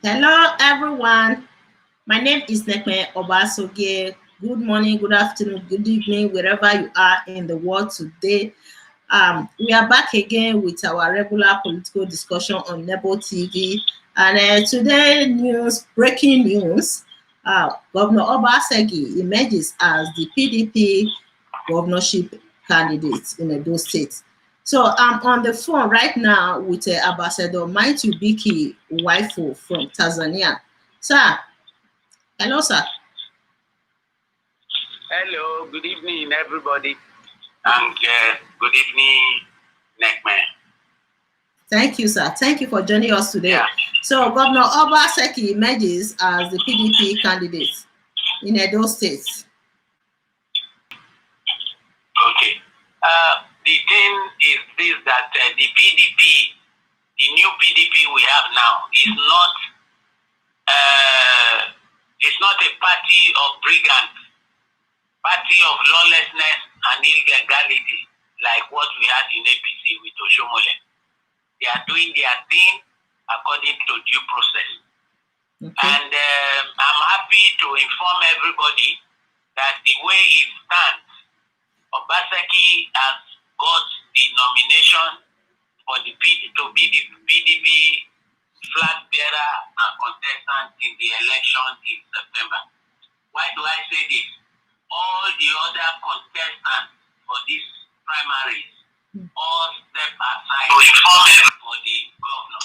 Hello, everyone. My name is Obaseki. Good morning, good afternoon, good evening, wherever you are in the world today. We are back again with our regular political discussion on Nebo TV. And today, breaking news. Governor Obaseki emerges as the PDP governorship candidate in Edo State. So I'm on the phone right now with Ambassador Maitu Biki Waifu from Tanzania. Sir, hello, sir. Hello, good evening, everybody. And good evening, Nekman. Thank you, sir. Thank you for joining us today. Yeah. So Governor Obaseki emerges as the PDP candidate in Edo State. Okay. The thing is this, that the PDP, the new PDP we have now, is not a party of brigands, party of lawlessness and illegality, like what we had in APC with Oshiomhole. They are doing their thing according to due process. Okay. And I'm happy to inform everybody that the way it stands, Obaseki has got the nomination for to be the PDP flag bearer and contestant in the election in September. Why do I say this? All the other contestants for these primaries all step aside to inform for the governor.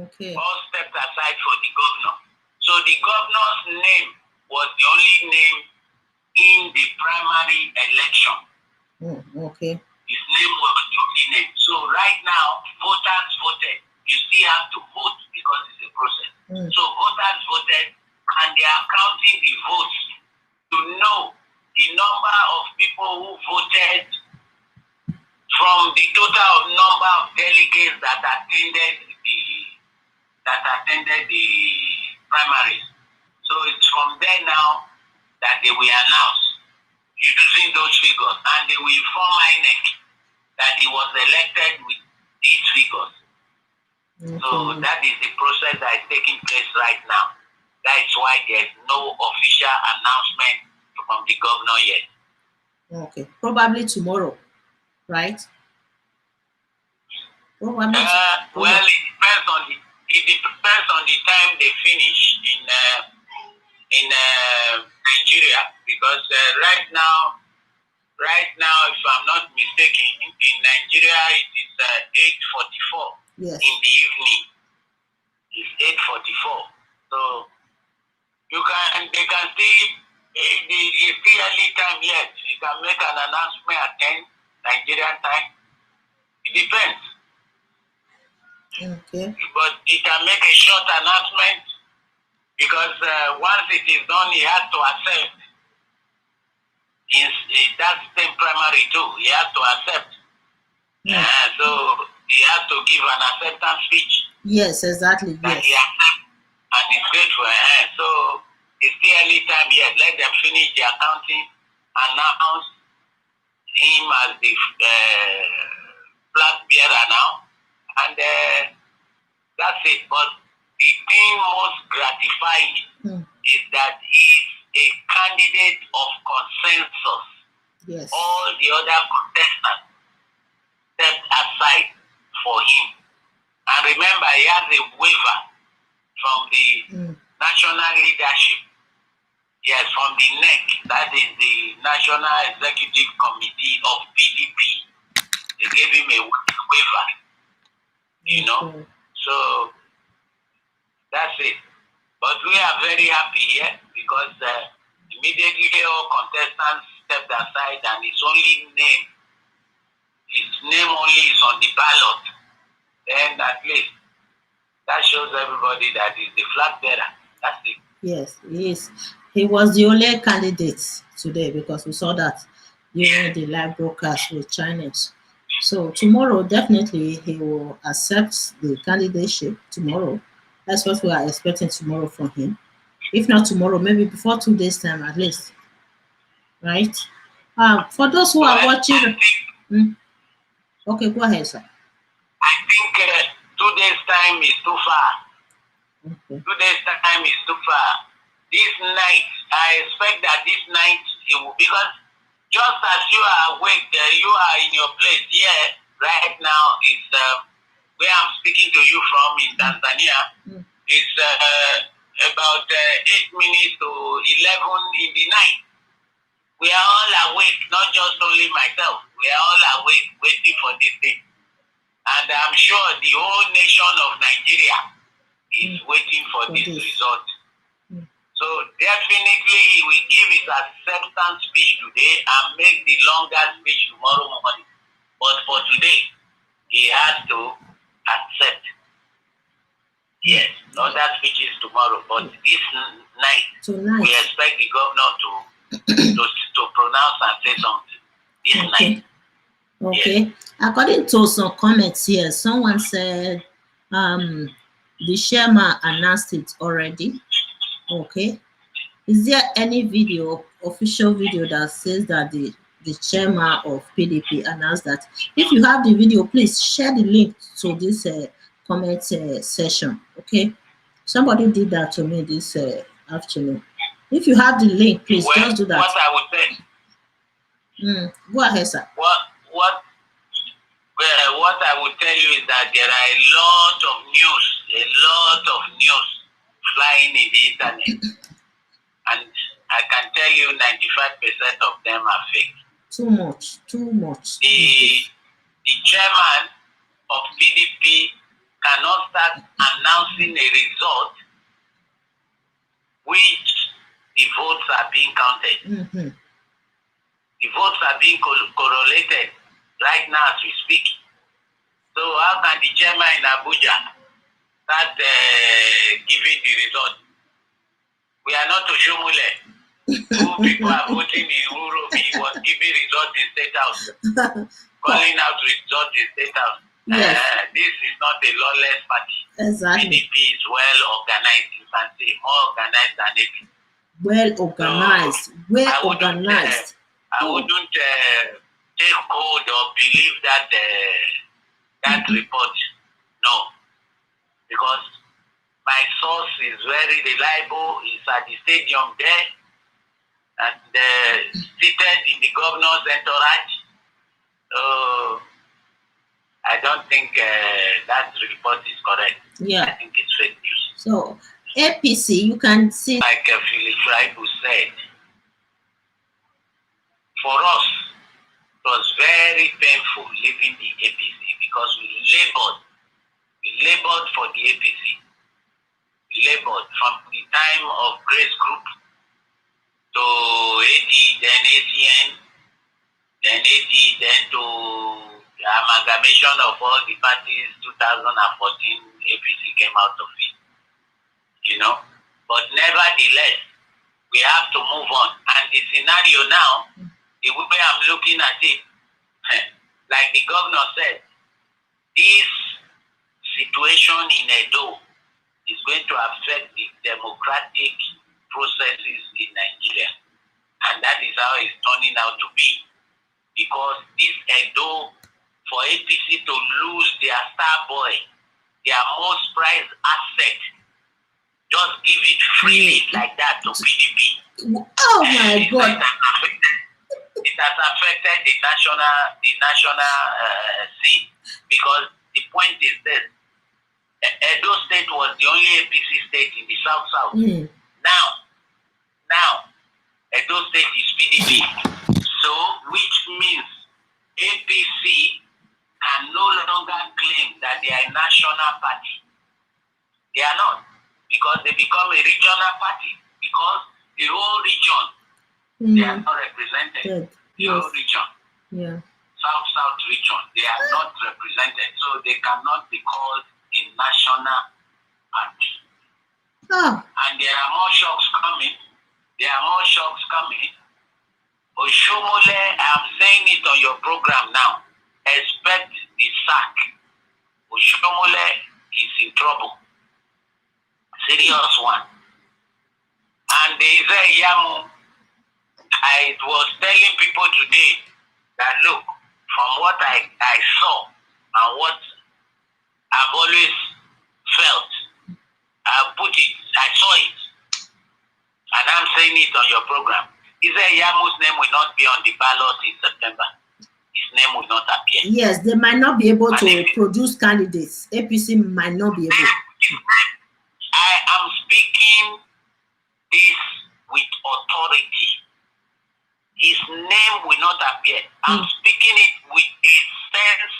Okay. All stepped aside for the governor. So the governor's name was the only name in the primary election. Okay. His name was the only name. So right now, voters voted. You still have to vote because it's a process. So voters voted and they are counting the votes to know the number of people who voted from the total number of delegates that attended the primaries. So it's from there now that they will announce using those figures, and they will inform INEC that he was elected with these figures. Okay. So that is the process that is taking place right now. That is why there is no official announcement from the governor yet. Okay, probably tomorrow, right? Probably. Well, it depends on the time they finish in Nigeria, because right now, if I'm not mistaken, in Nigeria it is 8:44 in the evening. It's 8:44. So they can see it's still early time yet. You can make an announcement at 10 Nigerian time. It depends. Okay. But he can make a short announcement, because once it is done, he has to accept. That's the primary too. He has to accept. So he has to give an acceptance speech. Yes, exactly. That he accepts, and it's great for him. So it's still early time yet. Let them finish the accounting, announce him as the flag bearer now, and that's it. But the thing most gratifying is that he is a candidate of consensus. Yes. All the other contestants stepped aside for him. And remember, he has a waiver from the national leadership. Yes, from the NEC, that is the National Executive Committee of PDP. They gave him a waiver, you know. So that's it. But we are very happy here, because immediately all contestants stepped aside, and his name only is on the ballot. Then at least that shows everybody that he's the flag bearer. That's it. Yes, he is. He was the only candidate today, because we saw that during the live broadcast with Chinese. So tomorrow, definitely, he will accept the candidateship tomorrow. That's what we are expecting tomorrow from him. If not tomorrow, maybe before 2 days' time at least. Right? For those who are watching... Okay, go ahead, sir. I think 2 days' time is too far. Okay. Today's time is too far. This night, I expect that this night it will, because just as you are awake, you are in your place. Yeah, right now is where I'm speaking to you from in Tanzania. It's about 8 minutes to 11 in the night. We are all awake, not just only myself. We are all awake, waiting for this thing. And I'm sure the whole nation of Nigeria is waiting for this result. So definitely we give his acceptance speech today and make the longer speech tomorrow morning. But for today, he has to accept. Yes, other speeches tomorrow. But this night, we expect the governor to pronounce and say something this night. Okay. Yes. According to some comments here, someone said the chairman announced it already. Okay. Is there any video, official video, that says that the chairman of PDP announced that? If you have the video, please share the link to this comment session. Okay. Somebody did that to me this afternoon. If you have the link, please just do that. What I would say. Go ahead, sir. What I would tell you is that there are a lot of news flying in the internet, and I can tell you 95% of them are fake. Too much. The chairman of PDP cannot start announcing a result which the votes are being counted. The votes are being correlated right now as we speak. So how can the chairman in Abuja start giving the result? We are not Oshiomhole. Who people are voting in Europe, he was giving results in State House, calling out results in State House. Yes. This is not a lawless party. Exactly. PDP is well organized, you can say, more organized than AP. Well organized. I wouldn't take hold or believe that that report. No. Because my source is very reliable. It's at the stadium there and seated in the governor's entourage. I don't think that report is correct. Yeah. I think it's fake news. So, APC, you can see. Like Philip Tribu said, for us, it was very painful leaving the APC because we labored for the APC. We labored from the time of Grace Group to AD, then ACN, then AD, then to the amalgamation of all the parties. 2014, APC came out of it. You know, but nevertheless, we have to move on. And the scenario now, the way I'm looking at it, like the governor said, this situation in Edo is going to affect the democratic processes in Nigeria. And that is how it's turning out to be. Because this Edo, for APC to lose their star boy, their most prized asset, just give it freely like that to PDP. Oh my God! It has affected the national scene, because the point is this: Edo State was the only APC state in the South. Now Edo State is PDP, so which means APC can no longer claim that they are a national party. They are not, because they become a regional party, because the whole region, they are not represented. The whole region, South region, they are not represented, so they cannot be called a national party. And there are more shocks coming. Oshiomhole, I'm saying it on your program now, expect the sack. Oshiomhole is in trouble. Serious one. And there is a Yamu. I was telling people today that, look, from what I saw and what I've always felt, I saying it on your program. He said Yamu's name will not be on the ballot in September. His name will not appear. Yes, they might not be able to produce candidates. APC might not be able. I am speaking this with authority. His name will not appear. I'm speaking it with a sense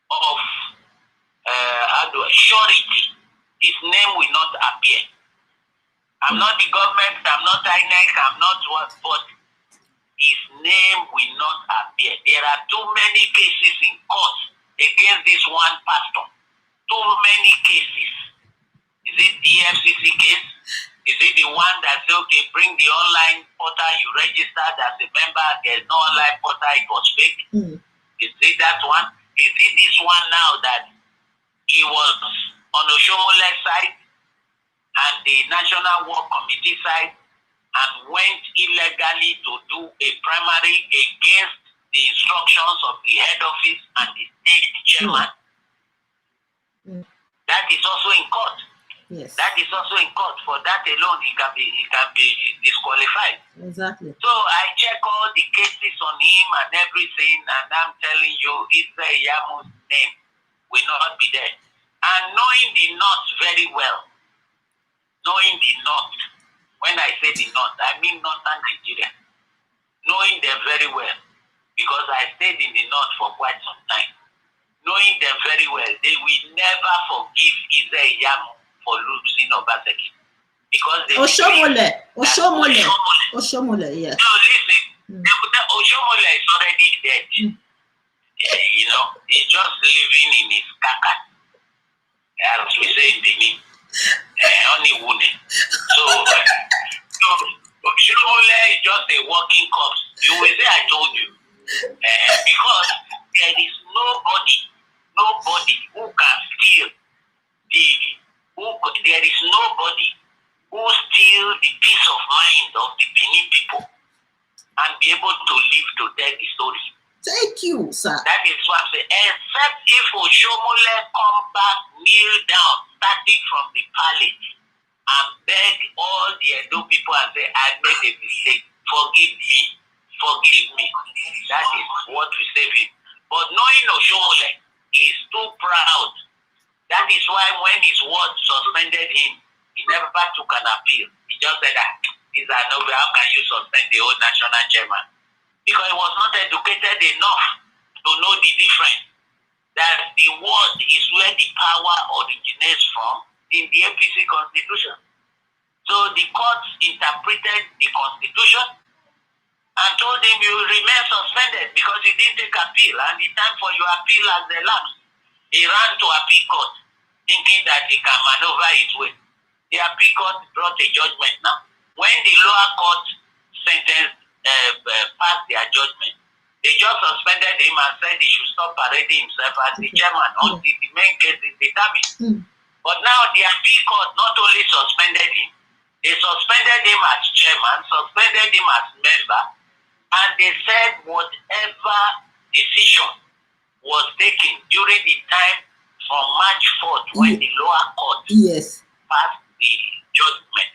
of surety. His name will not appear. I'm not the government, I'm not INEC, I'm not what, but his name will not appear. There are too many cases in court against this one pastor. Too many cases. Is it the FCC case? Is it the one that says, okay, bring the online portal, you registered as a member, there's no online portal, it was fake? Is it that one? Is it this one now that he was on Oshiomhole's side and the National Work Committee side and went illegally to do a primary against the instructions of the head office and the state chairman? That is also in court. Yes. That is also in court. For that alone, he can be disqualified. Exactly. So I check all the cases on him and everything, and I'm telling you, Israel Yamu's name will not be there. And knowing the North very well, when I say the North, I mean Northern Nigeria. Knowing them very well, because I stayed in the North for quite some time. Knowing them very well, they will never forgive Israel Yamu for losing Obaseki. Because they Oshiomhole, yes. No, listen, Oshiomhole is already dead. You know, he's just living in his caca. As we say in Benin, honeymoon. So Oshiomhole is just a walking corpse. You will say I told you. Because there is nobody who can steal there is nobody who steal the peace of mind of the Benin people and be able to live to tell the story. Thank you, sir. That is what I'm saying. Except if Oshiomhole come back, kneel down, starting from the palace, and beg all the Edo people and say, I made a mistake. Forgive me. That is what we save him. But knowing Oshiomhole is too proud. That is why when his ward suspended him, he never took an appeal. He just said that these are no, how can you suspend the old national chairman? Because he was not educated enough to know the difference. That the word is where the power originates from in the APC constitution. So the courts interpreted the constitution and told him you will remain suspended because you didn't take appeal, and the time for your appeal has elapsed. He ran to appeal court thinking that he can maneuver his way. The appeal court brought a judgment now. When the lower court sentenced, passed their judgment, they just suspended him and said he should stop parading himself as the chairman until the main case is determined. But now the appeal court not only suspended him, they suspended him as chairman, suspended him as member, and they said whatever decision was taken during the time from March 4th when the lower court passed the judgment.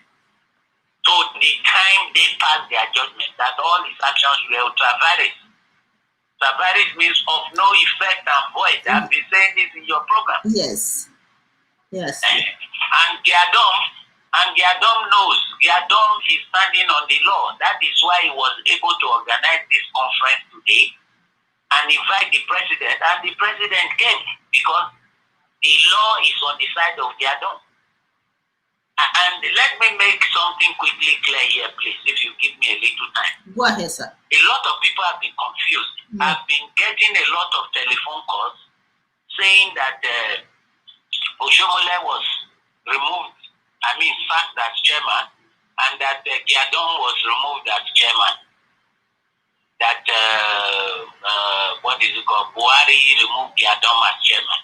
So the time they passed their judgment, that all his actions were ultra-virus. Ultra-virus means of no effect and void. I've been saying this in your program. Yes. And Giadom knows. Giadom is standing on the law. That is why he was able to organize this conference today and invite the president. And the president came because the law is on the side of Giadom. And let me make something quickly clear here, please, if you give me a little time. Go ahead, sir. A lot of people have been confused. I've been getting a lot of telephone calls saying that Oshiomhole was removed, sacked as chairman, and that Giadom was removed as chairman. That, Buhari removed Giadom as chairman.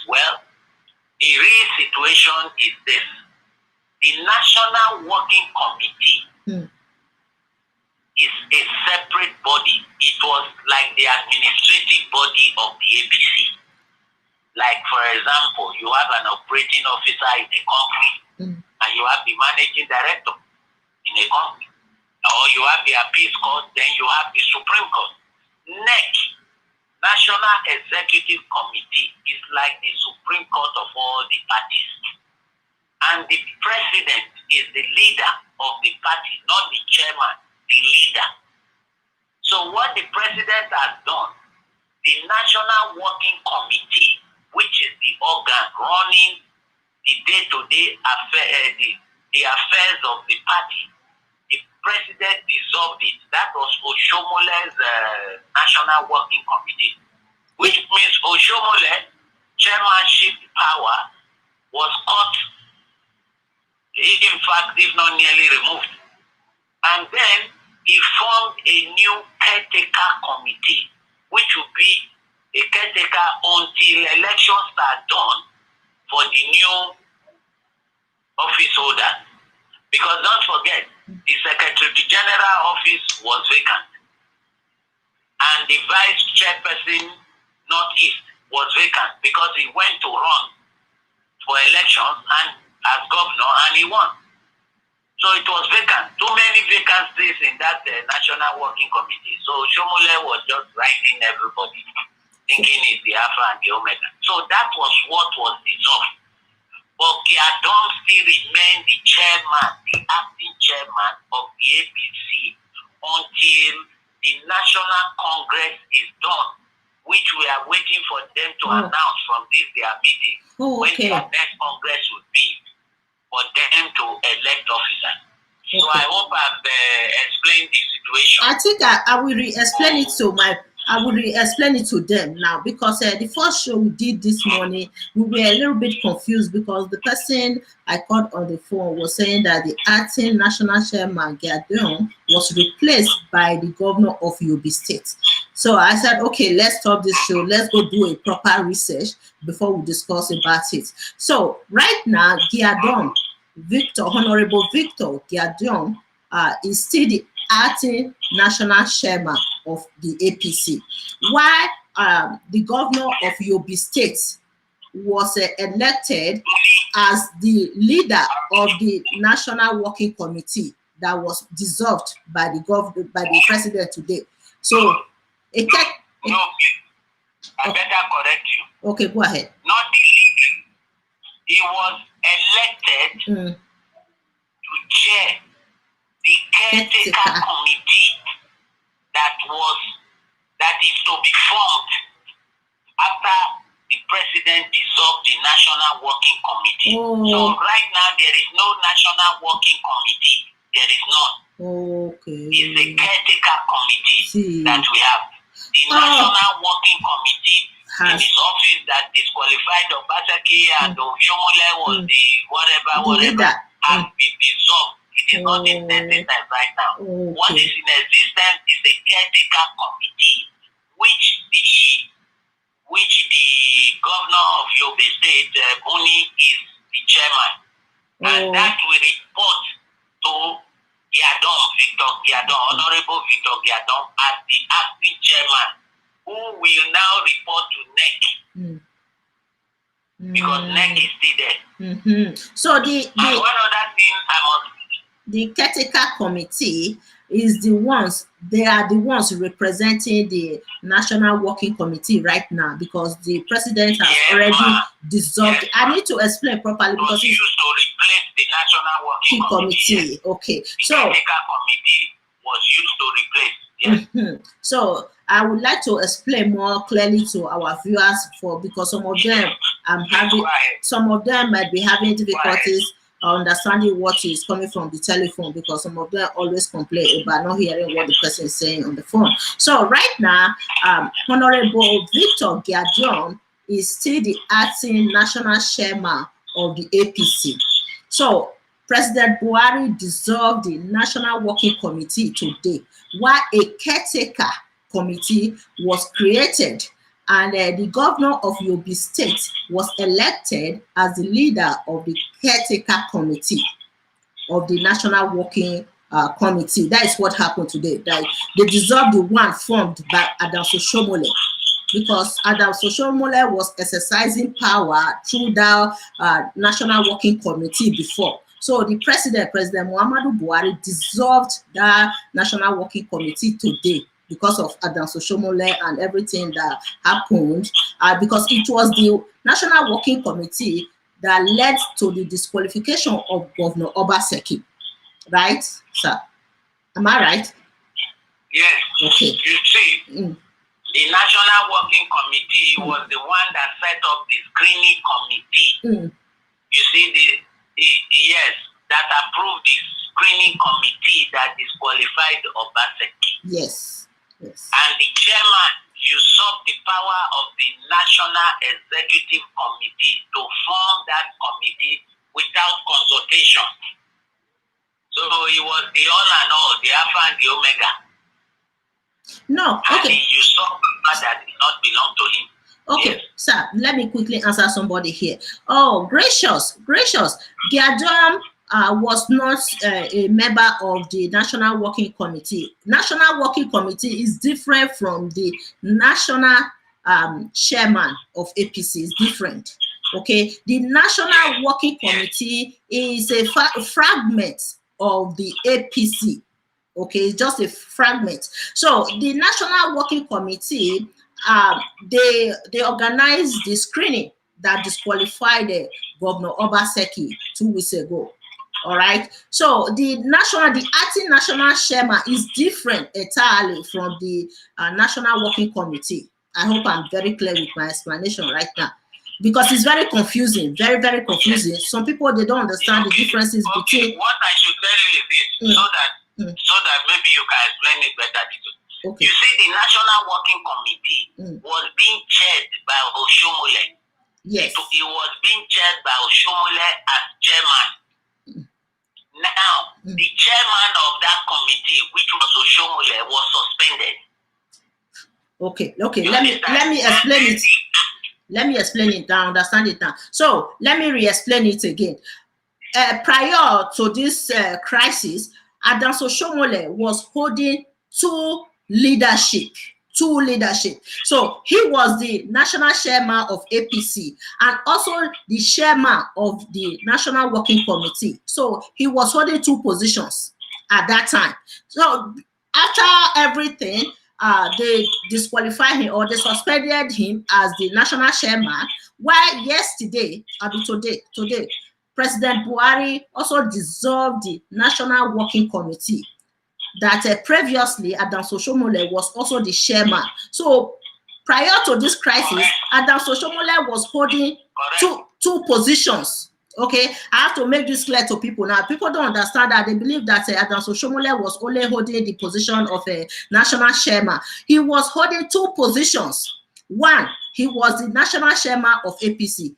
Well, the real situation is this. The National Working Committee is a separate body. It was like the administrative body of the APC. Like, for example, you have an operating officer in a company and you have the managing director in in a country. Or you have the appeals court, then you have the Supreme Court. NEC, National Executive Committee, is like the Supreme Court of all the parties. And the president is the leader of the party, not the chairman, the leader. So what the president has done, the National Working Committee, which is the organ running the day-to-day the affairs of the party, the president dissolved it. That was Oshiomole's National Working Committee, which means Oshiomhole chairmanship power was cut, in fact, if not nearly removed. And then he formed a new caretaker committee, which will be a caretaker until elections are done for the new office holder. Because don't forget, the Secretary General office was vacant. And the Vice Chairperson Northeast was vacant because he went to run for elections and as governor and he won. So it was vacant. Too many vacancies in that National Working Committee. So Oshiomhole was just writing everybody, thinking it's the Alpha and the Omega. So that was what was dissolved. But Giadom still remained the chairman, the acting chairman of the APC until the National Congress is done, which we are waiting for them to announce from their meeting when their next Congress would be for them to elect officers. So I hope I've explained the situation. I think I will re-explain it to I will re-explain it to them now, because the first show we did this morning, we were a little bit confused because the person I called on the phone was saying that the acting national chairman, Giadom, was replaced by the governor of Yobe State. So I said, okay, let's stop this show. Let's go do a proper research before we discuss about it. So right now, Giadom, Honorable Victor Giadom, is still the acting national chairman of the APC, while the governor of Yobe State was elected as the leader of the National Working Committee that was dissolved by the president today. So, no, please. I better correct you. Okay, go ahead. Not the leader. He was elected to chair the caretaker committee that is to be formed after the president dissolved the National Working Committee. So right now there is no National Working Committee. There is none. It's a caretaker committee that we have. The National Working Committee in his office that disqualified Obaseki and Oshiomhole was the whatever has been dissolved. It is not in existence right now. What is in existence is a caretaker committee, which the governor of Yobe State, Buni, is the chairman. And that will report to Victor Giadom, Honorable Victor Giadom, as the acting chairman, who will now report to NEC. Because NEC is still there. So and one other thing the caretaker committee is they are the ones representing the National Working Committee right now, because the president has already dissolved. I need to explain properly because it's used to replace the National Working Committee. Okay, the caretaker committee was used to replace. So I would like to explain more clearly to our viewers because some of them might be having difficulties understanding what is coming from the telephone, because some of them always complain about not hearing what the person is saying on the phone. So right now, Honorable Victor Giadom is still the acting national chairman of the APC. So President Buhari dissolved the National Working Committee today, while a caretaker committee was created, and the governor of Yobe State was elected as the leader of the caretaker committee of the National Working Committee. That is what happened today. They dissolved the one formed by Adams Oshiomhole, because Adams Oshiomhole was exercising power through the National Working Committee before. So the President Muhammadu Buhari, dissolved that National Working Committee today because of Adams Oshiomhole and everything that happened, because it was the National Working Committee that led to the disqualification of Governor Obaseki. Right, sir? Am I right? Yes. Okay. You see, the National Working Committee was the one that set up the screening committee. You see, yes, that approved the screening committee that disqualified Obaseki. Yes. Yes. And the chairman usurped the power of the National Executive Committee to form that committee without consultation. So he was the all and all, the Alpha and the Omega. No, okay. And he usurped power that did not belong to him. Okay, yes. Sir, let me quickly answer somebody here. Oh, gracious. Giadom was not a member of the National Working Committee. National Working Committee is different from the National Chairman of APC. Is different. Okay, the National Working Committee is a fragment of the APC. Okay, it's just a fragment. So the National Working Committee, they organized the screening that disqualified Governor Obaseki 2 weeks ago. All right. So the acting national chairman is different entirely from the National Working Committee. I hope I'm very clear with my explanation right now, because it's very confusing, very, very confusing. Some people, they don't understand the differences between. What I should tell you is this, so that maybe you can explain it better. Okay. You see, the National Working Committee was being chaired by Oshiomhole. Yes. He was being chaired by Oshiomhole as chairman. Now, the chairman of that committee, which was Oshiomhole, was suspended. Okay. Let me explain it. Let me explain it now. Understand it now. So let me re-explain it again. Prior to this crisis, Adams Oshiomhole was holding two leadership. So he was the national chairman of APC and also the chairman of the National Working Committee. So he was holding two positions at that time. So after everything, they disqualified him, or they suspended him as the national chairman. While today, President Buhari also dissolved the National Working Committee that previously Adams Oshiomhole was also the chairman. So prior to this crisis, Adams Oshiomhole was holding two positions. Okay, I have to make this clear to people now. People don't understand that. They believe that Adams Oshiomhole was only holding the position of a national chairman. He was holding two positions. One, he was the national chairman of APC.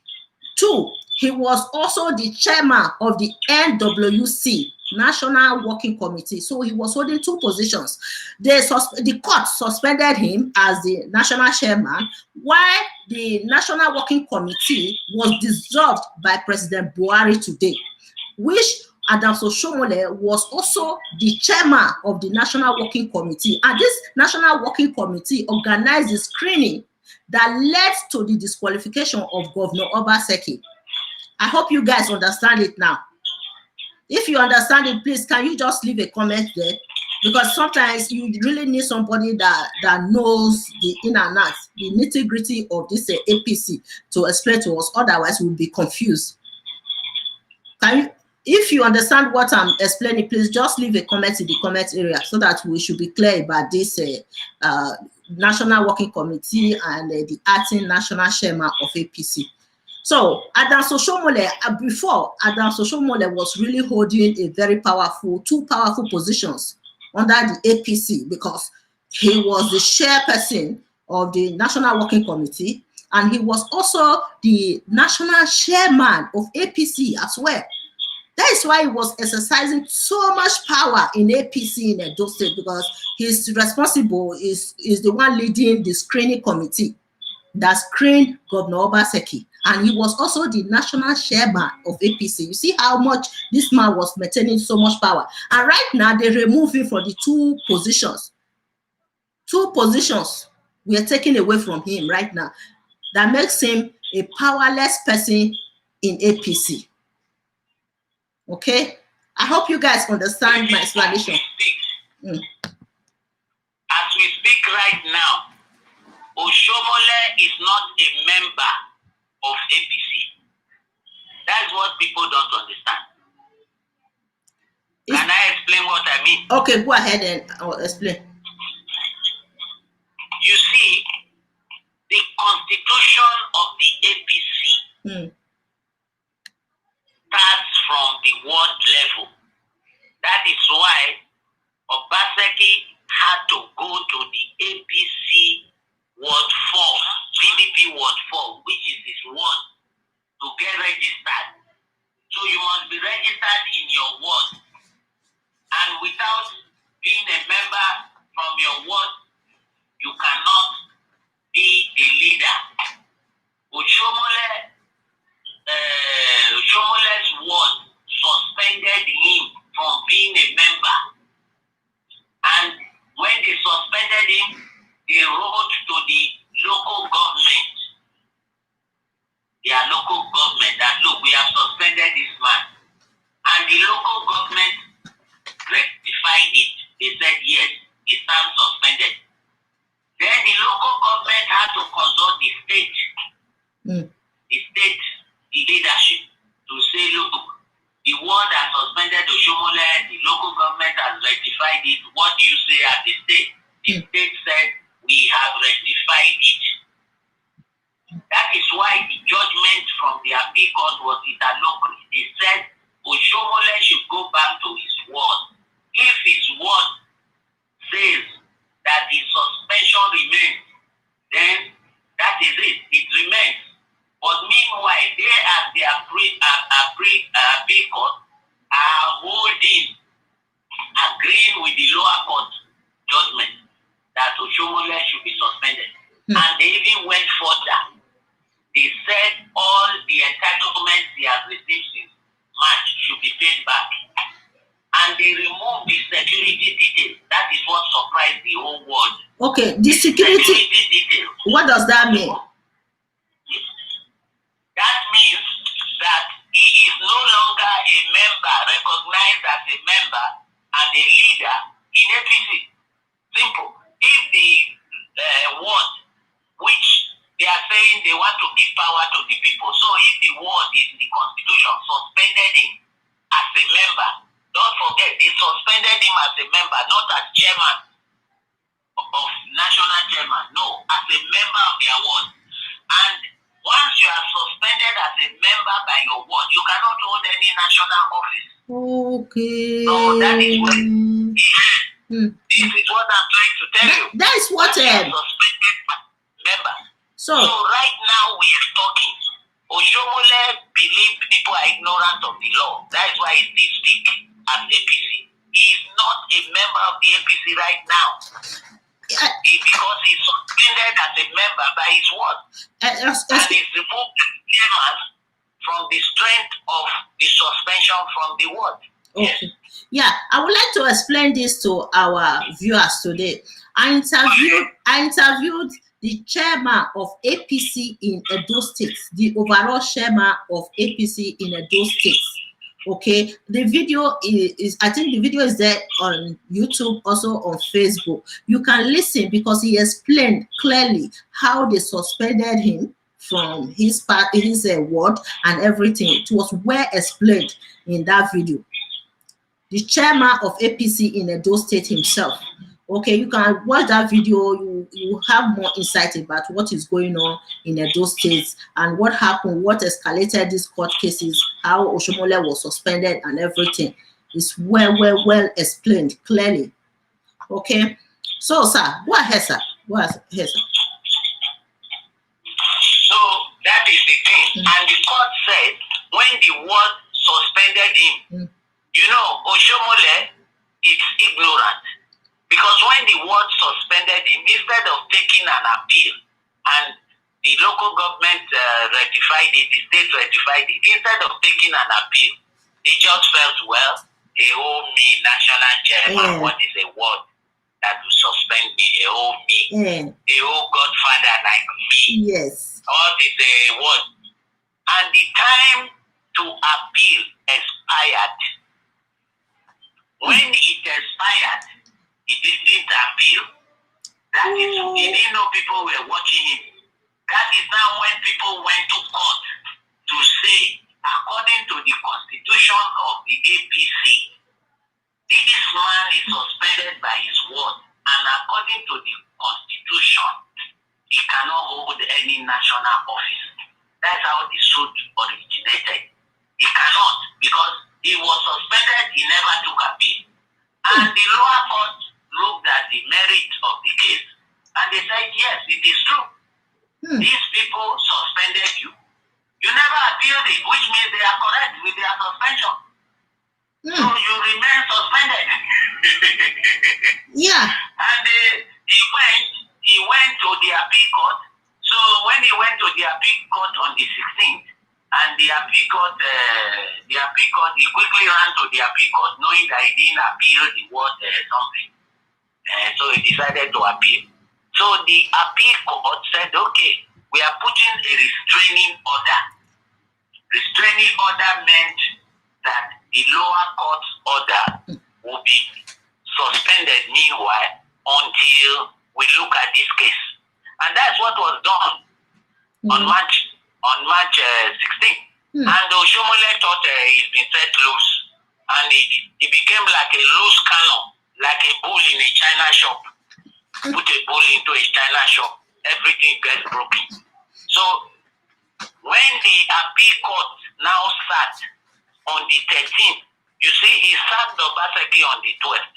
Two, he was also the chairman of the NWC, National Working Committee. So he was holding two positions. The court suspended him as the national chairman, while the National Working Committee was dissolved by President Buhari today, which Adams Oshiomhole was also the chairman of the National Working Committee. And this National Working Committee organized the screening that led to the disqualification of Governor Obaseki. I hope you guys understand it now. If you understand it, please, can you just leave a comment there? Because sometimes you really need somebody that knows the in and out, the nitty-gritty of this APC to explain to us. Otherwise, we'll be confused. If you understand what I'm explaining, please just leave a comment in the comment area so that we should be clear about this National Working Committee and the acting national chairman of APC. So Adams Oshiomhole, before Adams Oshiomhole was really holding a very two powerful positions under the APC, because he was the chairperson of the National Working Committee and he was also the national chairman of APC as well. That is why he was exercising so much power in APC in Edo State, because he's responsible, is the one leading the screening committee that screened Governor Obaseki. And he was also the national chairman of APC. You see how much this man was maintaining so much power. And right now, they remove him from the two positions. Two positions were taken away from him right now. That makes him a powerless person in APC. Okay, I hope you guys understand my explanation. As we speak right now, Oshiomhole is not a member of APC. That's what people don't understand. Can I explain what I mean? Okay, go ahead and I'll explain. You see, the constitution of the APC starts from the ward level. That is why Obaseki had to go to the APC Ward 4, PDP Ward 4, which is his ward, to get registered. So you must be registered in your ward. And without being a member from your ward, you cannot be a leader. Oshiomhole's ward suspended him from being a member. And when they suspended him, they wrote to the local government, their local government, that look, we have suspended this man. And the local government rectified it. They said, yes, he stands suspended. Then the local government had to consult the state leadership to say, look, the ward has suspended Oshiomhole, the local government has rectified it. What do you say at the state? The state said, we have rectified it. That is why the judgment from the appeal court was interlocal. They said Oshiomhole should go back to his ward. If his ward says that the suspension remains, then that is it. It remains. But meanwhile, they at the appeal court are agreeing with the lower court judgment that Oshiomhole should be suspended. And they even went further. They said all the entitlements he has received since March should be paid back. And they removed the security details. That is what surprised the whole world. Okay, the security details. What does that mean? That means that he is no longer a member, recognized as a member and a leader in APC. Simple. If the ward, which they are saying they want to give power to the people, so if the ward is in the constitution suspended him as a member, don't forget they suspended him as a member, not as chairman of national chairman, no, as a member of their ward. And once you are suspended as a member by your ward, you cannot hold any national office. Okay. So that is what this is what I'm trying to tell you. That is what suspended member. So right now we are talking. Oshiomhole believes people are ignorant of the law. That is why he still speaks as APC. He is not a member of the APC right now. Because he's suspended as a member by his ward. And he's removed chairman from the strength of the suspension from the ward. Okay. Yes. Yeah, I would like to explain this to our viewers today. I interviewed the chairman of APC in Edo State, the overall chairman of APC in Edo State. Okay, the video is I think the video is there on YouTube, also on Facebook. You can listen because he explained clearly how they suspended him from his ward and everything. It was well explained in that video. The chairman of APC in Edo State himself. Okay, you can watch that video. You have more insight about what is going on in Edo State and what happened, what escalated these court cases, how Oshiomhole was suspended and everything. It's well explained clearly. Okay, so sir, go ahead, sir. Go ahead, sir. So that is the thing. And the court said when the ward suspended him, you know, Oshiomhole is ignorant. Because when the ward suspended him, instead of taking an appeal, and the local government rectified it, the state rectified it, instead of taking an appeal, they just felt, well, they owe me national chairman. What is a word that will suspend me? They owe me. They owe Godfather like me. Yes. What is a word? And the time to appeal expired. expired. When it expired, he didn't appeal. That is, he didn't know people were watching him. That is now when people went to court to say, according to the constitution of the APC, this man is suspended by his word, and according to the constitution, he cannot hold any national office. That's how the suit originated. He cannot, because he was suspended, he never took appeal. And the lower court looked at the merit of the case, and they said, yes, it is true. These people suspended you. You never appealed it, which means they are correct with their suspension. So you remain suspended. Yeah. And he went to the appeal court. So when he went to the appeal court on the 16th, and the appeal court, he quickly ran to the appeal court, knowing that he didn't appeal the word something. So he decided to appeal. So the appeal court said, okay, we are putting a restraining order. Restraining order meant that the lower court's order will be suspended meanwhile until we look at this case. And that's what was done on March 16th. And Oshiomhole thought he's been set loose. And he became like a loose cannon, like a bull in a China shop. Put a bull into a China shop, everything gets broken. So when the appeal court now sat on the 13th, you see, he sacked Obaseki on the 12th.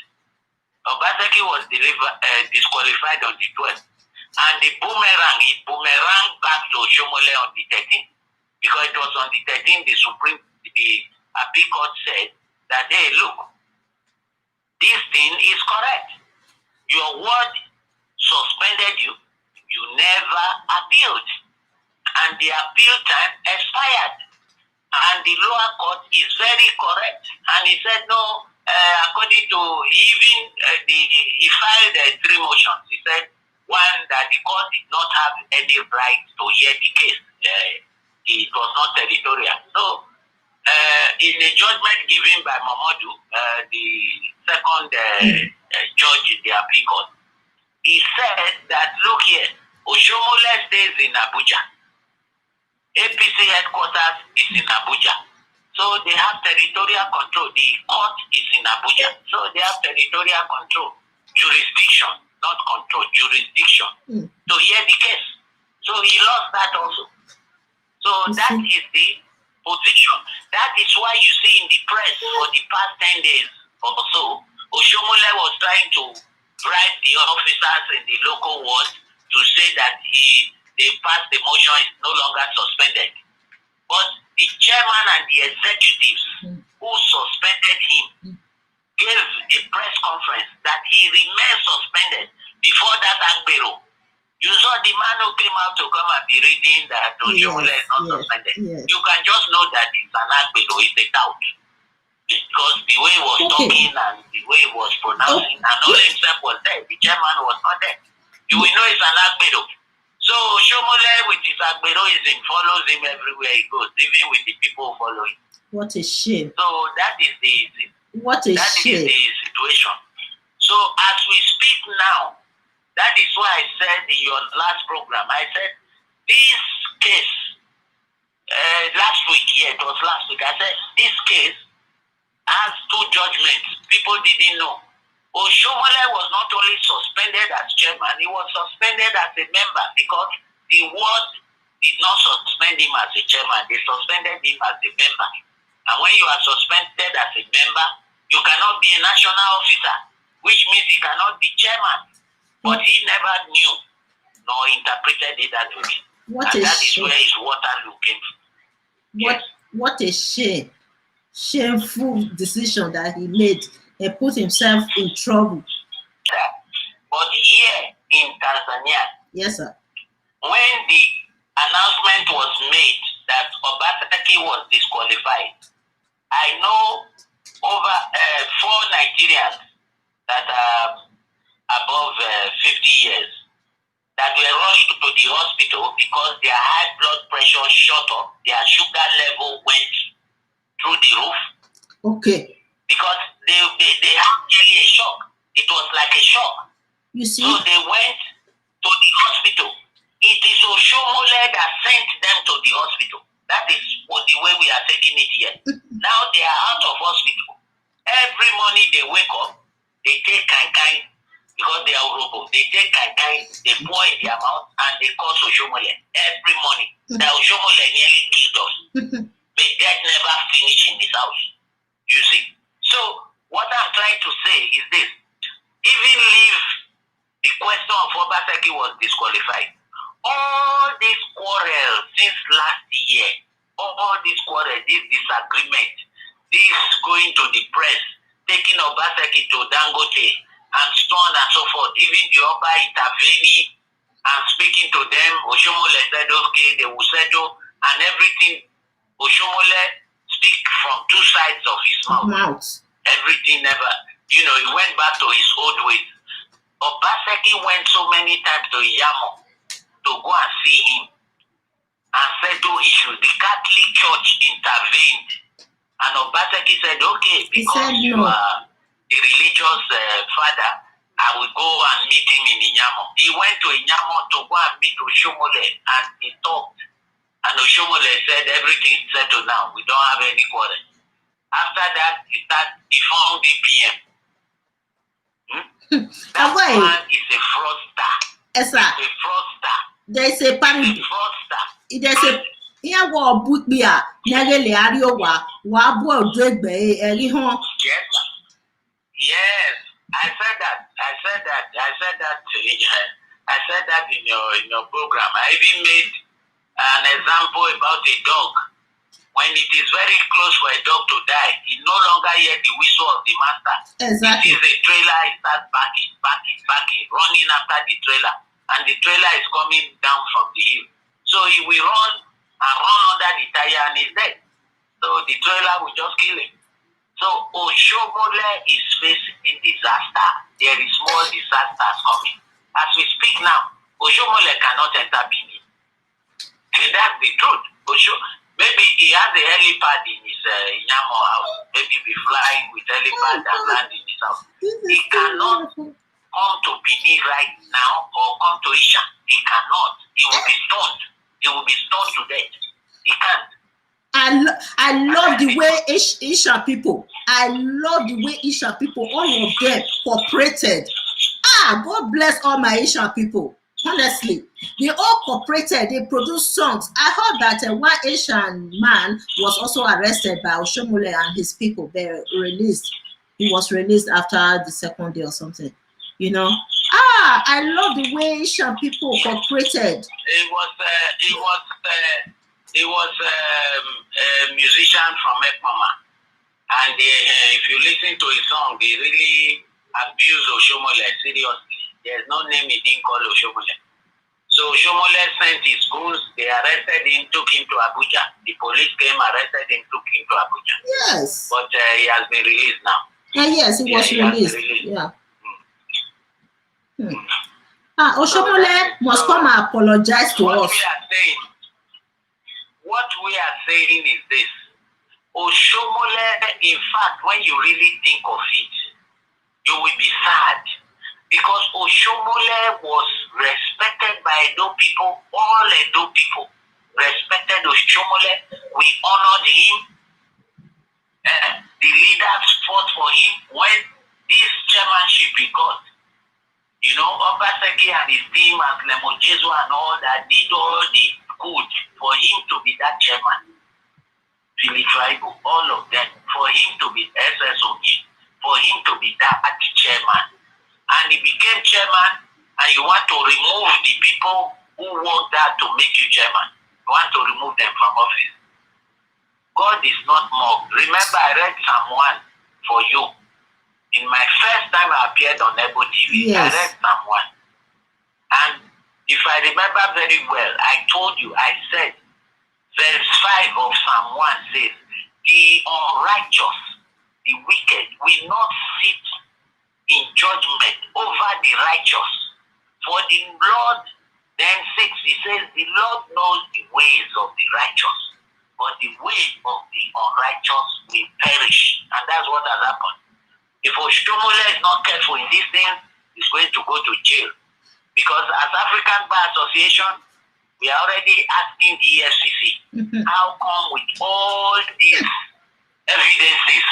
Obaseki was disqualified on the 12th. And the boomerang back to Oshiomhole on the 13th. Because it was on the 13th, the appeal court said that, hey, look, this thing is correct. Your word suspended you. You never appealed. And the appeal time expired. And the lower court is very correct. And he said, no, according to, he filed 3 motions. He said, one, that the court did not have any right to hear the case. It was not territorial. So, in a judgment given by Mamadou, the second judge in the appeal court, he said that, look here, Oshiomhole stays in Abuja. APC headquarters is in Abuja. So they have territorial control. The court is in Abuja. So they have territorial control. Jurisdiction, not control, jurisdiction to hear the case. So he lost that also. So that is the position. That is why you see in the press for the past 10 days or so, Oshiomhole was trying to bribe the officers in the local ward to say that they passed the motion is no longer suspended. But the chairman and the executives who suspended him gave a press conference that he remains suspended before that Agbero. You saw the man who came out to come and be reading that Oshiomhole is not suspended. Yes. You can just know that it's an Agbero, it's a doubt. Because the way he was talking and the way he was pronouncing, and all himself was there. The chairman was not there. You will know it's an Agbero. So Oshiomhole with his Agberoism follows him everywhere he goes, even with the people following. What a shame. So that is the shame. Is the situation. So as we speak now, that is why I said in your last program, I said this case last week, it was last week. I said this case has 2 judgments. People didn't know. Oshiomhole was not only suspended as chairman, he was suspended as a member because the ward did not suspend him as a chairman. They suspended him as a member. And when you are suspended as a member, you cannot be a national officer, which means he cannot be chairman. But he never knew nor interpreted it that way. That is where his Waterloo came from. What a shame. Shameful decision that he made and put himself in trouble. But here in Tanzania, yes, sir, when the announcement was made that Obaseki was disqualified, I know over 4 Nigerians that are above 50 years that were rushed to the hospital because their high blood pressure shot up, their sugar level went through the roof, Okay. Because they had really a shock. It was like a shock. You see? So they went to the hospital. It is Oshiomhole that sent them to the hospital. That is the way we are taking it here. Now they are out of hospital. Every morning they wake up, they take kankai because they are Urobo. They take kankai, they pour in their mouth, and they call Oshiomhole every morning. The Oshiomhole nearly killed us. But that never finished in his house. You see? So what I'm trying to say is this. Even if the question of Obaseki was disqualified, all these quarrels since last year, all these quarrels, this disagreement, this going to the press, taking Obaseki to Dangote, and so on and so forth, even the Oba intervening and speaking to them, Oshiomhole said, okay, they will settle, and everything. Oshiomhole speak from two sides of his mouth. Everything never, he went back to his old ways. Obaseki went so many times to Iyamo to go and see him and settle issues. The Catholic Church intervened, and Obaseki said, okay, because you are the religious father, I will go and meet him in Iyamo. He went to Iyamo to go and meet Oshiomhole, and he talked. And Oshiomhole said, everything is settled now. We don't have any quarrel. After that, he found DPM. That man is a fraudster. Yes, sir. A fraudster. There's a panic. Fraudster. There's a here what boot me a nagele ario wa bo dregbe eri hon. Yes. Yes. I said that in your program. I even made an example about a dog. When it is very close for a dog to die, he no longer hear the whistle of the master. Exactly. It is a trailer, he starts backing, running after the trailer. And the trailer is coming down from the hill. So he will run and run under the tire and he's dead. So the trailer will just kill him. So Oshiomhole is facing disaster. There is more disasters coming. As we speak now, Oshiomhole cannot enter Benin. That's the truth. Maybe he has a helipad in his Iyamo house. Maybe be flying with helipad and land in his house. He cannot come to Benin right now or come to Isha. He cannot. He will be stoned. He will be stoned to death. He can't. I love the way Isha people. I love the way Isha people, all of them cooperated. God bless all my Isha people. Honestly, they all cooperated. They produced songs. I heard that one Asian man was also arrested by Oshiomhole and his people. They released. He was released after the second day or something. I love the way Asian people cooperated. He was a musician from Ekmama, and if you listen to his song, he really abused Oshiomhole seriously. There's no name he didn't call Oshiomhole. So Oshiomhole sent his goons, they arrested him, took him to Abuja. The police came, arrested him, took him to Abuja. Yes. But he has been released now. Yes, he was released. Yeah. Oshiomhole must come and apologize to us. What we are saying is this. Oshiomhole, in fact, when you really think of it, you will be sad. Because Oshiomhole was respected by Edo people, all Edo people respected Oshiomhole. We honored him. The leaders fought for him when this chairmanship he got. Obaseki and his team and Lemojesu and all that did all the good for him to be that chairman. Billy Tribal, all of them, for him to be SSOG, for him to be that chairman. And he became chairman, and you want to remove the people who want that to make you chairman. You want to remove them from office. God is not mocked. Remember, I read Psalm 1 for you. In my first time I appeared on Ebo TV, yes. I read Psalm 1. And if I remember very well, I told you, I said, verse 5 of Psalm 1 says, the unrighteous, the wicked, will not sit in judgment over the righteous. For the Lord, then 6, he says, the Lord knows the ways of the righteous, but the way of the unrighteous will perish. If Oshiomhole is not careful in this thing, he's going to go to jail. Because as African Bar Association, we are already asking the EFCC, how come with all these evidences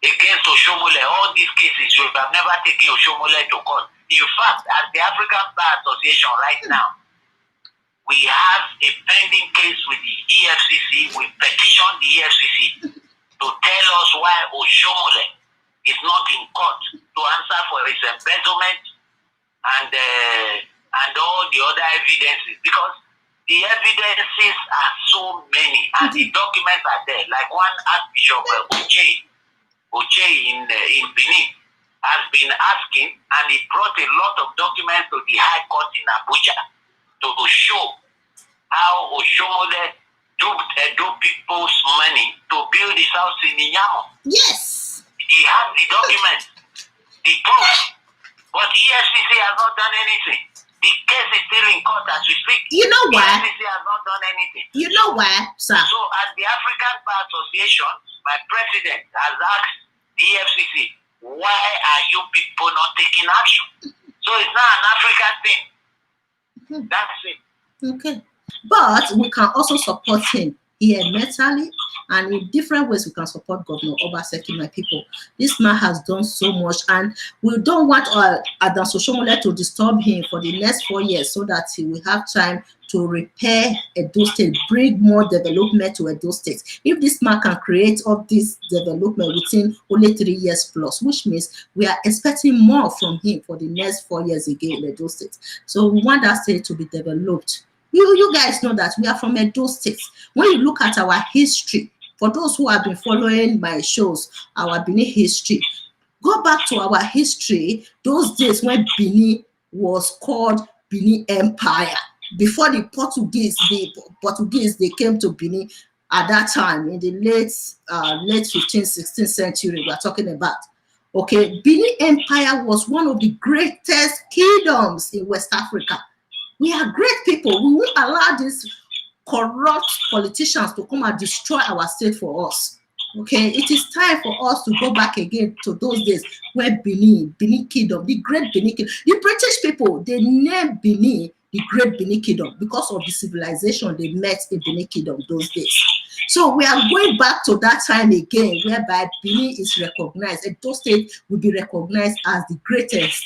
against Oshiomhole, all these cases, you have never taken Oshiomhole to court. In fact, as the African Bar Association right now, we have a pending case with the EFCC. We petition the EFCC to tell us why Oshiomhole is not in court to answer for his embezzlement and all the other evidences, because the evidences are so many and the documents are there. Like one Archbishop Oche in Benin has been asking, and he brought a lot of documents to the High Court in Abuja to show how Oshiomhole duped Edo people's money to build his house in Inyamo. Yes. He has the documents, the proof, but EFCC has not done anything. The case is still in court as we speak. You know why? EFCC has not done anything. You know why, sir? So as the African Bar Association, my president has asked the EFCC, why are you people not taking action? So it's not an African thing. That's it. Okay. But we can also support him here mentally, and in different ways we can support Governor Obaseki, my people. This man has done so much, and we don't want Adams Oshiomhole to disturb him for the next 4 years so that he will have time to repair Edo State, bring more development to Edo State. If this man can create all this development within only 3 years plus, which means we are expecting more from him for the next 4 years again in Edo State. So we want that state to be developed. You guys know that we are from Edo State. When you look at our history, for those who have been following my shows, our Benin history, go back to our history, those days when Benin was called Benin Empire. Before the Portuguese, they came to Benin at that time in the late 15th, 16th century we're talking about. Okay, Benin Empire was one of the greatest kingdoms in West Africa. We are great people. We won't allow these corrupt politicians to come and destroy our state for us. Okay, it is time for us to go back again to those days where Benin Kingdom, the great Benin Kingdom. The British people, they named Benin the great Benin Kingdom because of the civilization they met in Benin Kingdom those days. So we are going back to that time again, whereby Benin is recognized, and those states will be recognized as the greatest,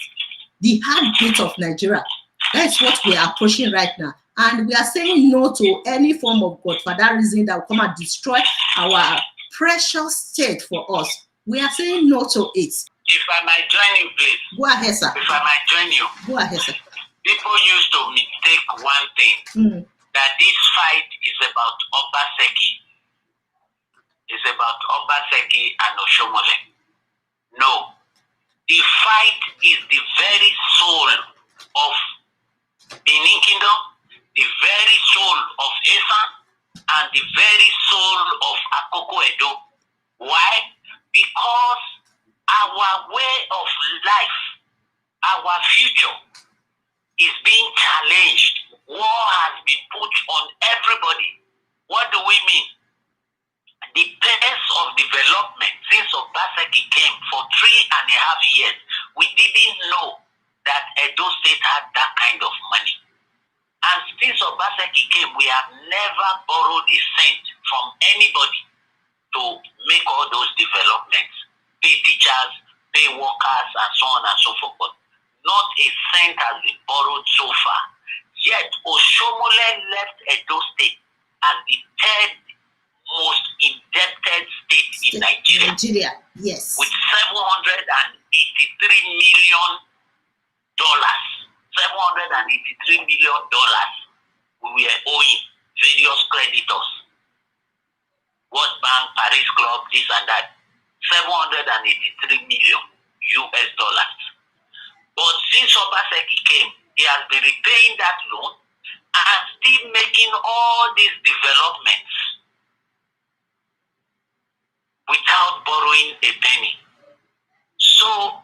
the heartbeat of Nigeria. That's what we are pushing right now. And we are saying no to any form of godfatherism that will come and destroy our precious state for us. We are saying no to it. If I might join you, please. Go ahead, sir. If I might join you. Go ahead, sir. People used to mistake one thing, that this fight is about Obaseki. It's about Obaseki and Oshiomhole. No. The fight is the very soul of Benin Kingdom, the very soul of Esan, and the very soul of Akoko Edo. Why? Because our way of life, our future is being challenged. War has been put on everybody. What do we mean? The pace of development since Obaseki came for 3.5 years, we didn't know that Edo State had that kind of money. And since Obaseki came, we have never borrowed a cent from anybody to make all those developments. Pay teachers, pay workers, and so on and so forth. Not a cent has been borrowed so far. Yet Oshiomhole left Edo State as the third most indebted state in Nigeria. Yes. With $783 million. $783 million we were owing various creditors. World Bank, Paris Club, this and that. $783 million. But since Obaseki came, he has been repaying that loan and still making all these developments without borrowing a penny. So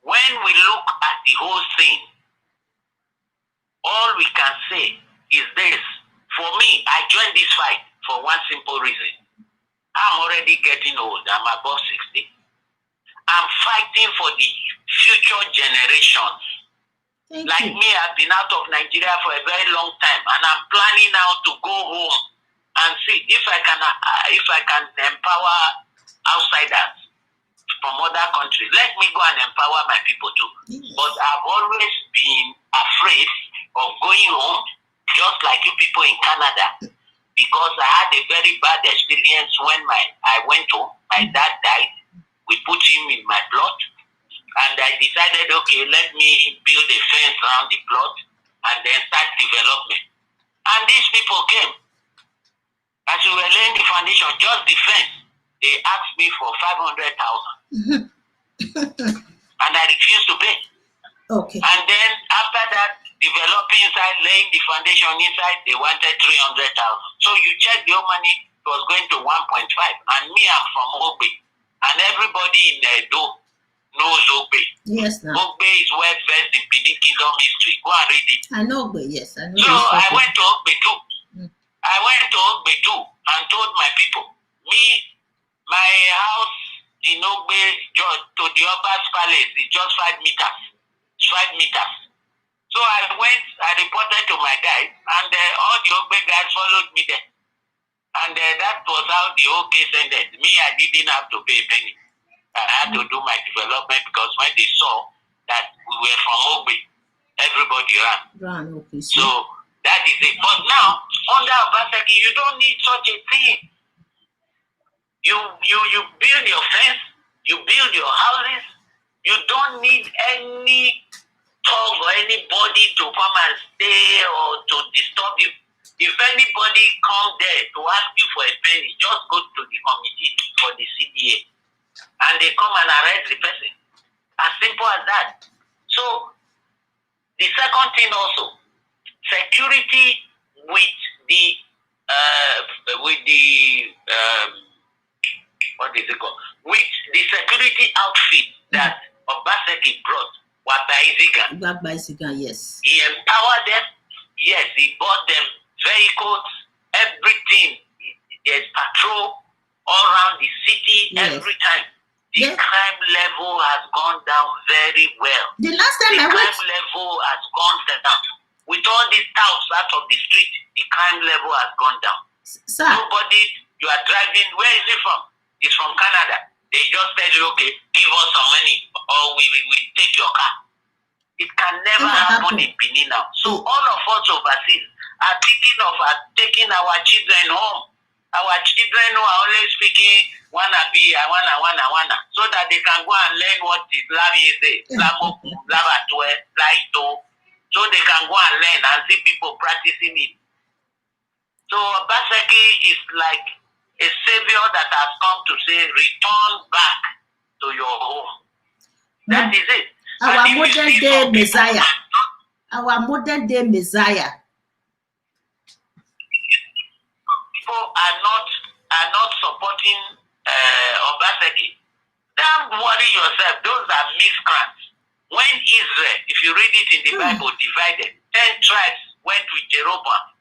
when we look at the whole thing, all we can say is this. For me, I joined this fight for one simple reason. I'm already getting old. I'm above 60. I'm fighting for the future generations. Like me, I've been out of Nigeria for a very long time, and I'm planning now to go home and see if I can empower outsiders from other countries. Let me go and empower my people too. But I've always been afraid of going home, just like you people in Canada, because I had a very bad experience when I went home. My dad died. We put him in my plot, and I decided, okay, let me build a fence around the plot and then start development. And these people came. As we were laying the foundation, just the fence, they asked me for 500,000. And I refused to pay. Okay. And then after that, developing inside, laying the foundation inside, they wanted 300,000. So you check the whole money, it was going to 1.5. And me, I'm from Ogbe. And everybody in Edo knows Ogbe. Yes, now. Ogbe is well versed in Benin Kingdom history. Go and read it. I know Ogbe, yes. I know. So I went to Ogbe too. I went to Ogbe too and told my people, my house in Ogbe to the Obas Palace is just 5 meters. 5 meters. So I went, I reported to my guys, and all the Ogbe guys followed me there. And that was how the whole case ended. Me, I didn't have to pay a penny. I had to do my development because when they saw that we were from Ogbe, everybody ran. Okay. So that is it. But now, under Obaseki, you don't need such a thing. You build your fence, you build your houses, you don't need any talk or anybody to come and stay or to disturb you. If anybody comes there to ask you for a penny, just go to the committee for the CDA and they come and arrest the person. As simple as that. So the second thing also, security with the what is it called? With the security outfit that Obaseki brought, Wabaizigan, yes. He empowered them. Yes, he bought them vehicles, everything. There's patrol all around the city every time. The crime level has gone down very well. The last time the crime level has gone down. With all these touts out of the street, the crime level has gone down. Sir. Nobody, you are driving, where is it from? It's from Canada. They just tell you, okay, give us some money or we take your car. It can never happen in Benin now. So all of us overseas are thinking of taking our children home. Our children who are always speaking wannabe, wanna, so that they can go and learn what Islam is, so they can go and learn and see people practicing it. So Obaseki is like a savior that has come to say, return back to your home. That is it. Our modern day Messiah. Our modern day Messiah. People are not supporting Obaseki. Don't worry yourself. Those are miscreants. When Israel, if you read it in the Bible, divided, 10 tribes went with Jeroboam,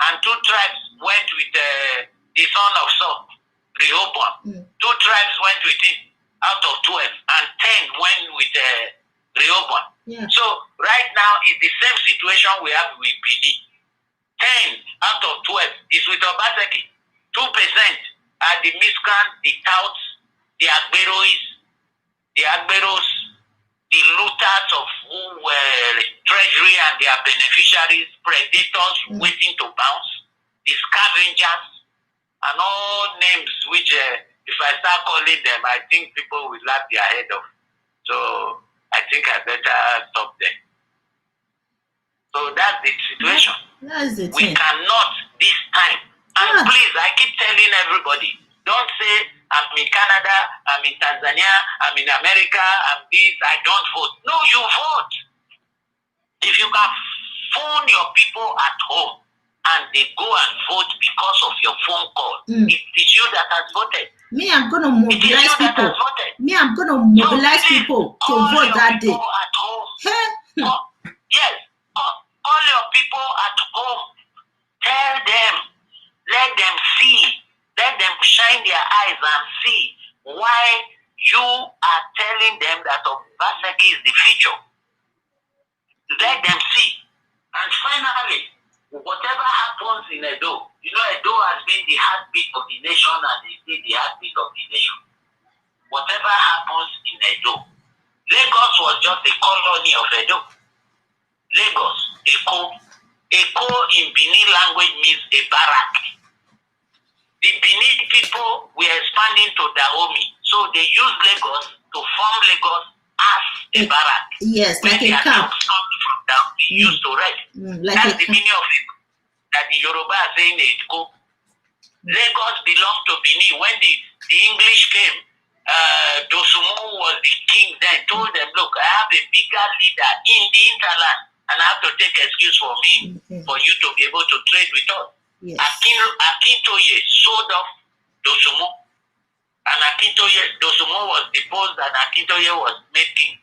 and 2 tribes went with the son of Saul, Rehoboam. 2 tribes went with him out of 12, and 10 went with Rehoboam. Yeah. So right now it's the same situation we have with Benin. 10 out of 12 is with Obaseki. 2% are the miscreants, the touts, the Agberos, the looters of who were treasury and their beneficiaries, predators waiting to bounce, the scavengers, and all names which, if I start calling them, I think people will laugh their head off. So I think I better stop there. So that's the situation. That's the we cannot this time. And please, I keep telling everybody, don't say, I'm in Canada, I'm in Tanzania, I'm in America, I'm this, I don't vote. No, you vote. If you can phone your people at home and they go and vote because of your phone call, it is you that has voted. Me, I'm going to mobilize people. Me, I'm going to mobilize people to vote that day. At home. Yes, all your people at home, tell them, let them see, let them shine their eyes and see why you are telling them that Obaseki is the future. Let them see. And finally, whatever happens in Edo, you know, Edo has been the heartbeat of the nation and is still the heartbeat of the nation. Whatever happens in Edo, Lagos was just a colony of Edo. Lagos, Eko. Eko in Benin language means a barrack. The Benin people were expanding to Dahomey, so they used Lagos to form Lagos as a barrack. Yes, like a camp. From Dahomey used to rest. Like that's the meaning of it. That the Yoruba are saying Eko. Lagos belonged to Benin. When the English came, Dosumu was the king then, told them, look, I have a bigger leader in the hinterland, and I have to take excuse for me, for you to be able to trade with us. Yes. Akintoye sold off Dosumu, and Dosumu was deposed, and Akintoye was made king.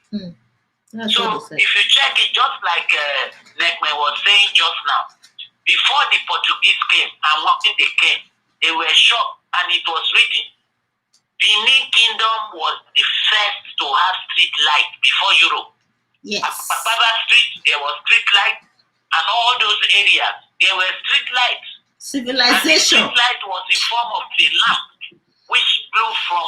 So if you check it, just like Nekme was saying just now, before the Portuguese came, and when they came, they were shocked, and it was written. Benin Kingdom was the first to have street light before Europe. Yes. At Baba Street, there was street light, and all those areas, there were street lights. Civilization. And the street light was in form of a lamp, which blew from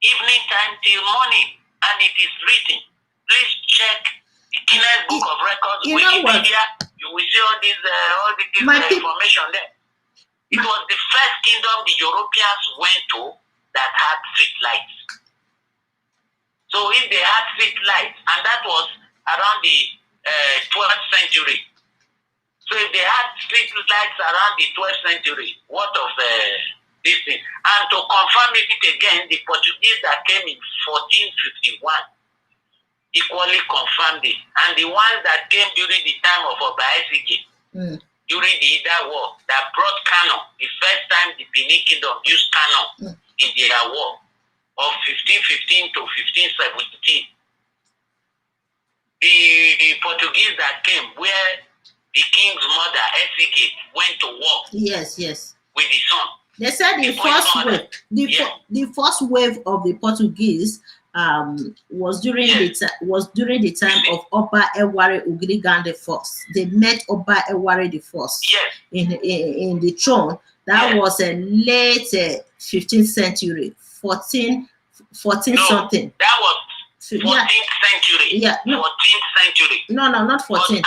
evening time till morning, and it is written. Please check the Guinness Book of Records, Wikipedia. You will see all this information there. It was the first kingdom the Europeans went to that had street lights. So if they had street lights, and that was around the 12th century. So if they had street lights around the 12th century, what of this thing? And to confirm it again, the Portuguese that came in 1451 equally confirmed it. And the ones that came during the time of Obaseki, during the Ida War, that brought cannon, the first time the Benin Kingdom used cannon in their war of 1515 to 1517. The Portuguese that came, where the king's mother, Esige, went to war. Yes. With the son. They said the first wave of the Portuguese was during the time of Oba Eware Ugirigan the First. They met Oba Eware the First in the throne. That was a late 15th century, 14 something. That was 14th century. Yeah. No. 14th century. No, not 14.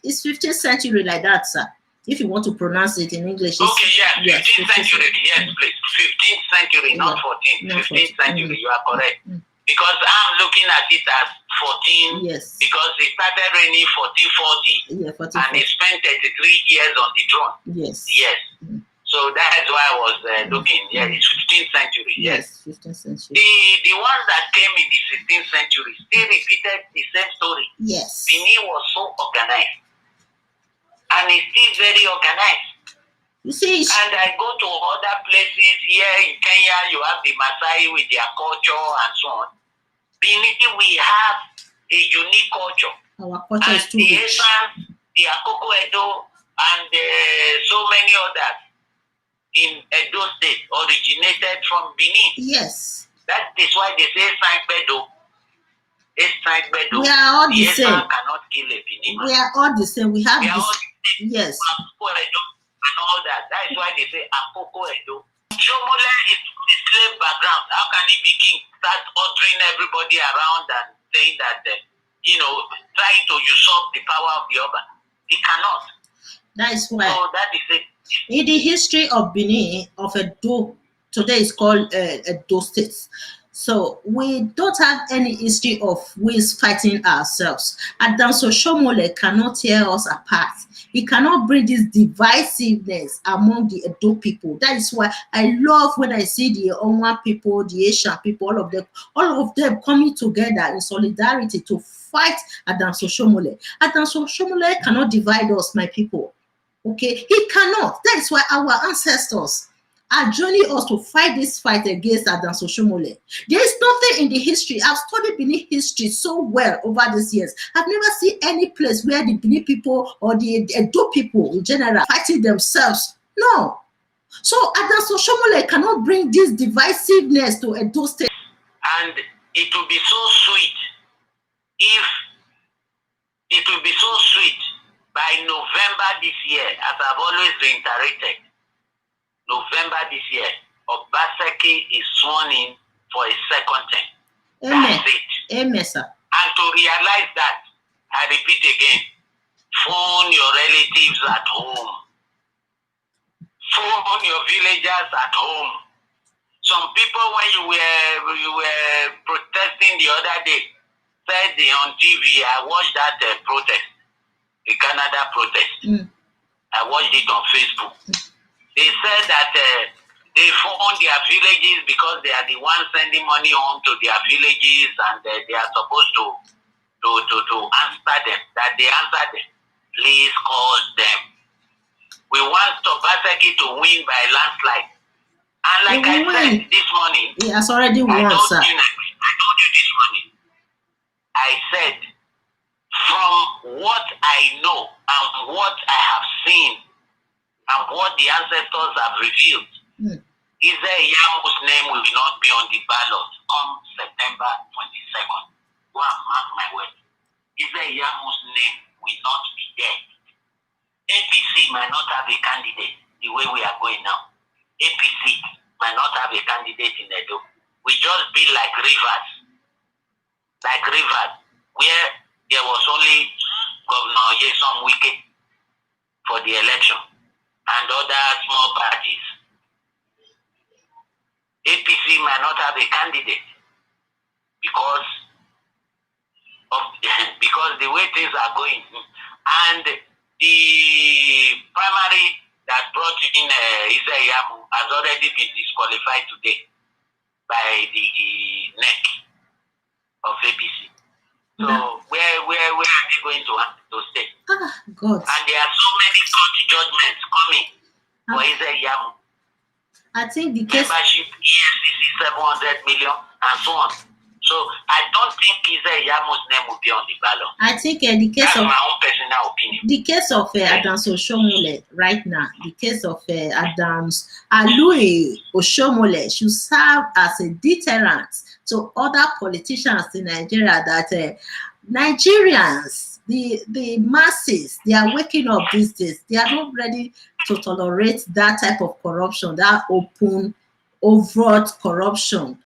It's 15th century like that, sir. If you want to pronounce it in English. Okay, yes, 15th century. Yes, please. 15th century, not 14th. 15th century, you are correct. Because I'm looking at it as 14. Yes. Because it started raining 1440. And he spent 33 years on the throne. Yes. So that's why I was looking. Yeah, it's 15th century. Yes. 15th century. The ones that came in the 16th century still repeated the same story. Yes. Benin was so organized. And it's still very organized. You see, and I go to other places here in Kenya, you have the Maasai with their culture and so on. Benin, we have a unique culture. Our culture is too rich. rich. The Akoko Edo, and so many others in Edo State originated from Benin. Yes. That is why they say Saint-Bedo. We are all the same. Cannot kill a Benin. We are all the same. We have this. Yes. And all that. That is why they say Akoko Edo. Oshiomhole is a slave background. How can he be king? Start ordering everybody around and saying that, trying to usurp the power of the Oba. He cannot. That is why. So that is it. In the history of Benin, of Edo, today is called Edo State. So we don't have any history of we fighting ourselves. Adams Oshiomhole cannot tear us apart. He cannot bring this divisiveness among the Edo people. That is why I love when I see the Onwa people, the Asian people, all of them coming together in solidarity to fight Adams Oshiomhole. Adams Oshiomhole cannot divide us, my people. Okay, he cannot. That is why our ancestors are joining us to fight this fight against Adams Oshiomhole. There is nothing in the history. I've studied Benin history so well over these years. I've never seen any place where the Benin people or the Edo people in general fighting themselves. No. So Adams Oshiomhole cannot bring this divisiveness to Edo State. And it will be so sweet if it will be so sweet by November this year, as I've always reiterated, November this year, Obaseki is sworn in for a second term. Amen. That's it. Amen, sir. And to realize that, I repeat again, phone your relatives at home. Phone your villagers at home. Some people, when you were protesting the other day, said on TV, I watched that protest, the Canada protest. I watched it on Facebook. They said that they phoned their villages because they are the ones sending money home to their villages, and they are supposed to answer them. That they answered them. Please call them. We want Obaseki to win by landslide. And like I said this morning, he has already won, sir. I told you this morning. I said, from what I know and what I have seen and what the ancestors have revealed, Israel Yamu's name will not be on the ballot come September 22nd. Go and mark my word. Israel Yamu's name will not be there. APC might not have a candidate the way we are going now. APC might not have a candidate in Edo. We just be like Rivers. Like Rivers, where there was only Governor Yesom Wike for the election and other small parties. APC might not have a candidate because the way things are going. And the primary that brought in Israel Yamu has already been disqualified today by the NEC of APC. So where are they going to stay? God. And there are so many court judgments coming for Israel Yamu. I think the case membership, EFCC 700 million, and so on. So I don't think Israel Yamu's name will be on the ballot. I think the case That's of my own personal opinion. the case of Adams Oshiomhole right now, the case of Adams Alui Oshiomhole should serve as a deterrent to other politicians in Nigeria that Nigerians, the masses, they are waking up these days. They are not ready to tolerate that type of corruption, that open, overt corruption.